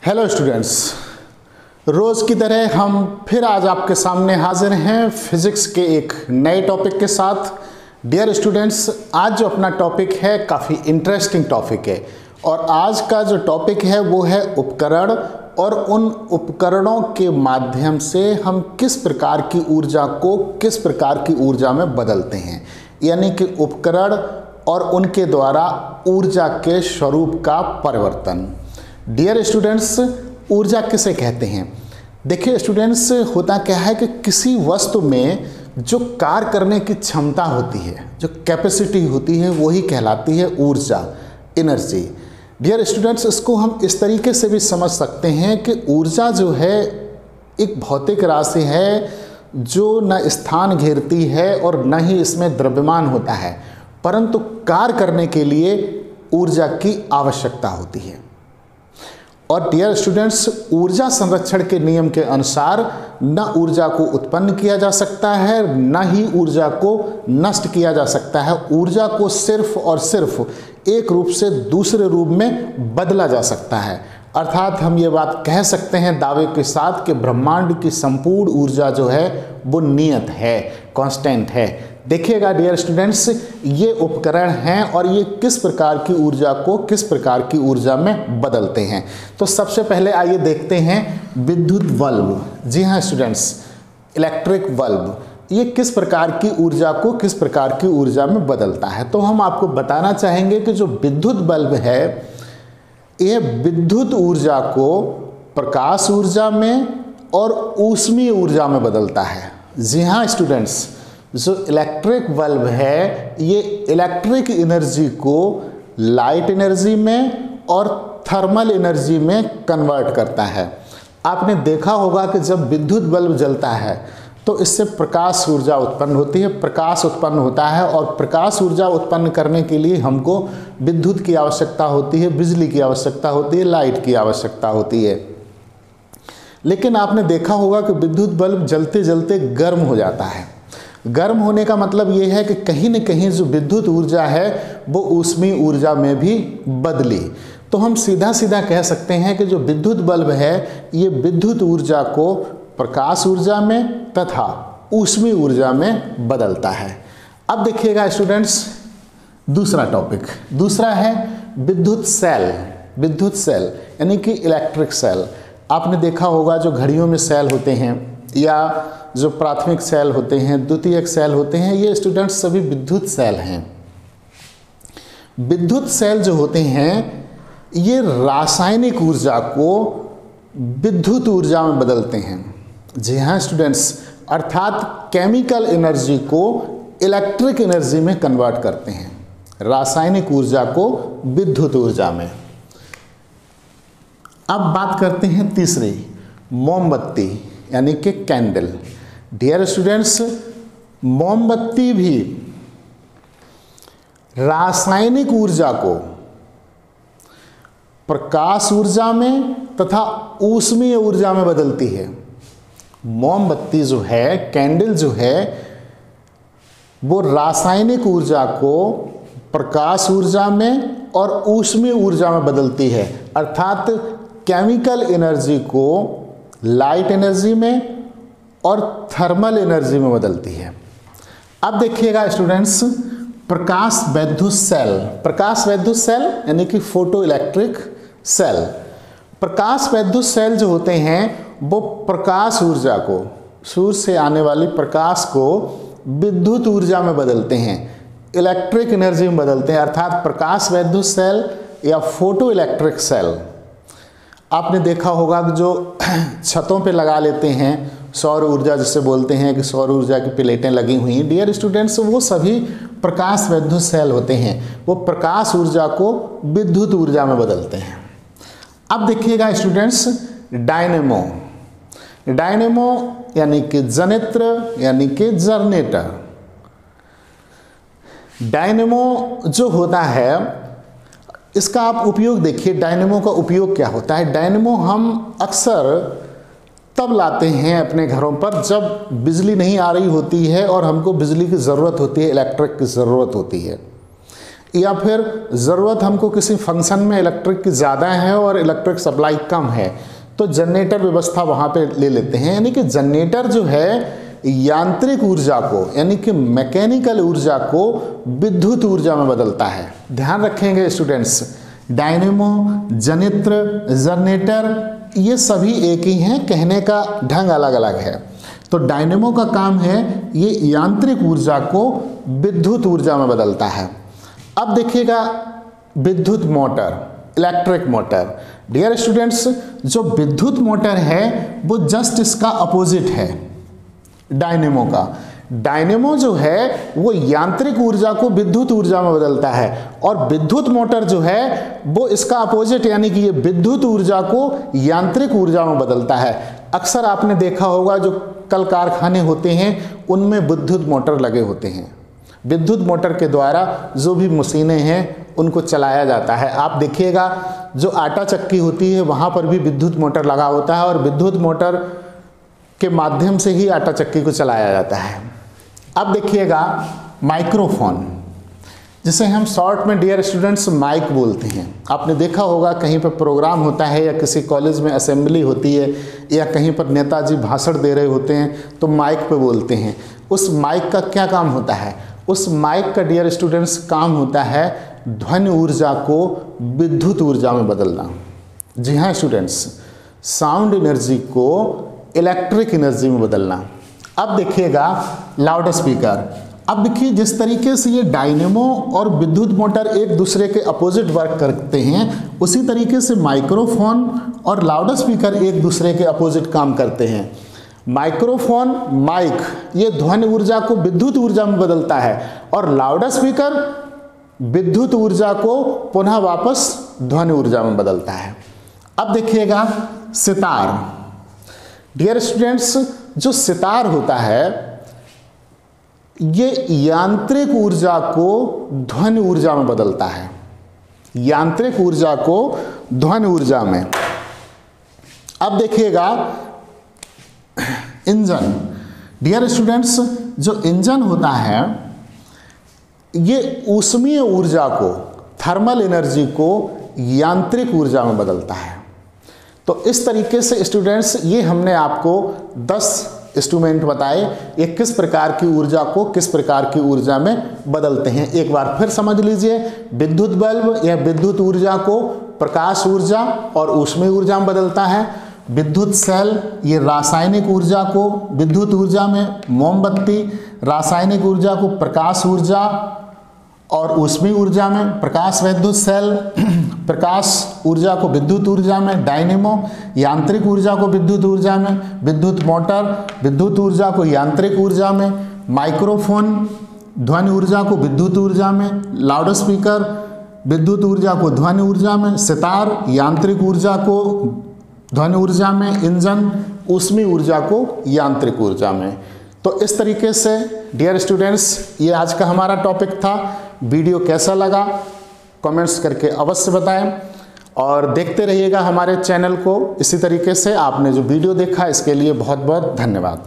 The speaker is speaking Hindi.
हेलो स्टूडेंट्स, रोज़ की तरह हम फिर आज आपके सामने हाजिर हैं फिज़िक्स के एक नए टॉपिक के साथ। डियर स्टूडेंट्स, आज जो अपना टॉपिक है काफ़ी इंटरेस्टिंग टॉपिक है और आज का जो टॉपिक है वो है उपकरण और उन उपकरणों के माध्यम से हम किस प्रकार की ऊर्जा को किस प्रकार की ऊर्जा में बदलते हैं, यानी कि उपकरण और उनके द्वारा ऊर्जा के स्वरूप का परिवर्तन। डियर स्टूडेंट्स, ऊर्जा किसे कहते हैं? देखिए स्टूडेंट्स, होता क्या है कि किसी वस्तु में जो कार्य करने की क्षमता होती है, जो कैपेसिटी होती है, वही कहलाती है ऊर्जा, एनर्जी। डियर स्टूडेंट्स, इसको हम इस तरीके से भी समझ सकते हैं कि ऊर्जा जो है एक भौतिक राशि है जो न स्थान घेरती है और न ही इसमें द्रव्यमान होता है, परंतु कार्य करने के लिए ऊर्जा की आवश्यकता होती है। और डियर स्टूडेंट्स, ऊर्जा संरक्षण के नियम के अनुसार न ऊर्जा को उत्पन्न किया जा सकता है न ही ऊर्जा को नष्ट किया जा सकता है। ऊर्जा को सिर्फ और सिर्फ एक रूप से दूसरे रूप में बदला जा सकता है। अर्थात हम ये बात कह सकते हैं दावे के साथ कि ब्रह्मांड की संपूर्ण ऊर्जा जो है वो नियत है, कांस्टेंट है। देखिएगा डियर स्टूडेंट्स, ये उपकरण हैं और ये किस प्रकार की ऊर्जा को किस प्रकार की ऊर्जा में बदलते हैं। तो सबसे पहले आइए देखते हैं विद्युत बल्ब। जी हाँ स्टूडेंट्स, इलेक्ट्रिक बल्ब ये किस प्रकार की ऊर्जा को किस प्रकार की ऊर्जा में बदलता है। तो हम आपको बताना चाहेंगे कि जो विद्युत बल्ब है यह विद्युत ऊर्जा को प्रकाश ऊर्जा में और ऊष्मीय ऊर्जा में बदलता है। जी हाँ स्टूडेंट्स, जो इलेक्ट्रिक बल्ब है ये इलेक्ट्रिक एनर्जी को लाइट एनर्जी में और थर्मल एनर्जी में कन्वर्ट करता है। आपने देखा होगा कि जब विद्युत बल्ब जलता है तो इससे प्रकाश ऊर्जा उत्पन्न होती है, प्रकाश उत्पन्न होता है और प्रकाश ऊर्जा उत्पन्न करने के लिए हमको विद्युत की आवश्यकता होती है, बिजली की आवश्यकता होती है, लाइट की आवश्यकता होती है। लेकिन आपने देखा होगा कि विद्युत बल्ब जलते जलते गर्म हो जाता है। गर्म होने का मतलब ये है कि कहीं न कहीं जो विद्युत ऊर्जा है वो ऊष्मीय ऊर्जा में भी बदली। तो हम सीधा सीधा कह सकते हैं कि जो विद्युत बल्ब है ये विद्युत ऊर्जा को प्रकाश ऊर्जा में तथा ऊष्मीय ऊर्जा में बदलता है। अब देखिएगा स्टूडेंट्स, दूसरा टॉपिक दूसरा है विद्युत सेल। विद्युत सेल यानी कि इलेक्ट्रिक सेल। आपने देखा होगा जो घड़ियों में सेल होते हैं या जो प्राथमिक सेल होते हैं, द्वितीयक सेल होते हैं, ये स्टूडेंट्स सभी विद्युत सेल हैं। विद्युत सेल जो होते हैं ये रासायनिक ऊर्जा को विद्युत ऊर्जा में बदलते हैं। जी हाँ स्टूडेंट्स, अर्थात केमिकल एनर्जी को इलेक्ट्रिक एनर्जी में कन्वर्ट करते हैं, रासायनिक ऊर्जा को विद्युत ऊर्जा में। अब बात करते हैं तीसरी, मोमबत्ती यानी कि कैंडल। डियर स्टूडेंट्स, मोमबत्ती भी रासायनिक ऊर्जा को प्रकाश ऊर्जा में तथा ऊष्मीय ऊर्जा में बदलती है। मोमबत्ती जो है, कैंडल जो है, वो रासायनिक ऊर्जा को प्रकाश ऊर्जा में और ऊष्मीय ऊर्जा में बदलती है। अर्थात केमिकल एनर्जी को लाइट एनर्जी में और थर्मल एनर्जी में बदलती है। अब देखिएगा स्टूडेंट्स, प्रकाश वैद्युत सेल। प्रकाश वैद्युत सेल यानी कि फोटो इलेक्ट्रिक सेल। प्रकाश वैद्युत सेल जो होते हैं वो प्रकाश ऊर्जा को, सूर्य से आने वाली प्रकाश को विद्युत ऊर्जा में बदलते हैं, इलेक्ट्रिक एनर्जी में बदलते हैं। अर्थात प्रकाश वैद्युत सेल या फोटो इलेक्ट्रिक सेल। आपने देखा होगा कि जो छतों पे लगा लेते हैं सौर ऊर्जा, जिसे बोलते हैं कि सौर ऊर्जा की प्लेटें लगी हुई हैं। डियर स्टूडेंट्स, वो सभी प्रकाश वैद्युत सेल होते हैं, वो प्रकाश ऊर्जा को विद्युत ऊर्जा में बदलते हैं। अब देखिएगा स्टूडेंट्स, डायनेमो। डायनेमो यानी कि जनित्र यानी कि जनरेटर। डायनेमो जो होता है इसका आप उपयोग देखिए। डायनेमो का उपयोग क्या होता है? डायनेमो हम अक्सर तब लाते हैं अपने घरों पर जब बिजली नहीं आ रही होती है और हमको बिजली की ज़रूरत होती है, इलेक्ट्रिक की ज़रूरत होती है। या फिर ज़रूरत हमको किसी फंक्शन में इलेक्ट्रिक की ज़्यादा है और इलेक्ट्रिक सप्लाई कम है, तो जनरेटर व्यवस्था वहाँ पे ले लेते हैं। यानी कि जनरेटर जो है यांत्रिक ऊर्जा को, यानी कि मैकेनिकल ऊर्जा को विद्युत ऊर्जा में बदलता है। ध्यान रखेंगे स्टूडेंट्स, डायनेमो, जनित्र, जनरेटर ये सभी एक ही हैं, कहने का ढंग अलग अलग है। तो डायनेमो का काम है ये यांत्रिक ऊर्जा को विद्युत ऊर्जा में बदलता है। अब देखिएगा विद्युत motor, electric motor. Dear students, जो विद्युत मोटर है वो जस्ट इसका अपोजिट है डायनेमो का। डायनेमो जो है वो यांत्रिक ऊर्जा को विद्युत ऊर्जा में बदलता है, और विद्युत मोटर जो है वो इसका अपोजिट, यानी कि ये विद्युत ऊर्जा को यांत्रिक ऊर्जा में बदलता है। अक्सर आपने देखा होगा जो कल कारखाने होते हैं उनमें विद्युत मोटर लगे होते हैं। विद्युत मोटर के द्वारा जो भी मशीनें हैं उनको चलाया जाता है। आप देखिएगा जो आटा चक्की होती है वहाँ पर भी विद्युत मोटर लगा होता है, और विद्युत मोटर के माध्यम से ही आटा चक्की को चलाया जाता है। अब देखिएगा माइक्रोफोन, जिसे हम शॉर्ट में डियर स्टूडेंट्स माइक बोलते हैं। आपने देखा होगा कहीं पर प्रोग्राम होता है या किसी कॉलेज में असेंबली होती है या कहीं पर नेताजी भाषण दे रहे होते हैं तो माइक पे बोलते हैं। उस माइक का क्या काम होता है? उस माइक का डियर स्टूडेंट्स काम होता है ध्वनि ऊर्जा को विद्युत ऊर्जा में बदलना। जी हाँ स्टूडेंट्स, साउंड एनर्जी को इलेक्ट्रिक एनर्जी में बदलना। अब देखिएगा लाउड स्पीकर। अब देखिए जिस तरीके से ये डायनेमो और विद्युत मोटर एक दूसरे के अपोजिट वर्क करते हैं, उसी तरीके से माइक्रोफोन और लाउड स्पीकर एक दूसरे के अपोजिट काम करते हैं। माइक्रोफोन, माइक, ये ध्वनि ऊर्जा को विद्युत ऊर्जा में बदलता है, और लाउड स्पीकर विद्युत ऊर्जा को पुनः वापस ध्वनि ऊर्जा में बदलता है। अब देखिएगा सितार। डियर स्टूडेंट्स, जो सितार होता है ये यांत्रिक ऊर्जा को ध्वनि ऊर्जा में बदलता है, यांत्रिक ऊर्जा को ध्वनि ऊर्जा में। अब देखिएगा इंजन। डियर स्टूडेंट्स, जो इंजन होता है ये ऊष्मीय ऊर्जा को, थर्मल एनर्जी को यांत्रिक ऊर्जा में बदलता है। तो इस तरीके से स्टूडेंट्स ये हमने आपको 10 इंस्ट्रूमेंट बताए, ये किस प्रकार की ऊर्जा को किस प्रकार की ऊर्जा में बदलते हैं। एक बार फिर समझ लीजिए, विद्युत बल्ब या विद्युत ऊर्जा को प्रकाश ऊर्जा और ऊष्मीय ऊर्जा में बदलता है। विद्युत सेल ये रासायनिक ऊर्जा को विद्युत ऊर्जा में, मोमबत्ती रासायनिक ऊर्जा को प्रकाश ऊर्जा और ऊष्मीय ऊर्जा में, प्रकाश विद्युत सेल प्रकाश ऊर्जा को विद्युत ऊर्जा में, डायनेमो यांत्रिक ऊर्जा को विद्युत ऊर्जा में, विद्युत मोटर विद्युत ऊर्जा को यांत्रिक ऊर्जा में, माइक्रोफोन ध्वनि ऊर्जा को विद्युत ऊर्जा में, लाउड स्पीकर विद्युत ऊर्जा को ध्वनि ऊर्जा में, सितार यांत्रिक ऊर्जा को ध्वनि ऊर्जा में, इंजन ऊष्मीय ऊर्जा को यांत्रिक ऊर्जा में। तो इस तरीके से डियर स्टूडेंट्स ये आज का हमारा टॉपिक था। वीडियो कैसा लगा कमेंट्स करके अवश्य बताएं, और देखते रहिएगा हमारे चैनल को। इसी तरीके से आपने जो वीडियो देखा इसके लिए बहुत बहुत धन्यवाद।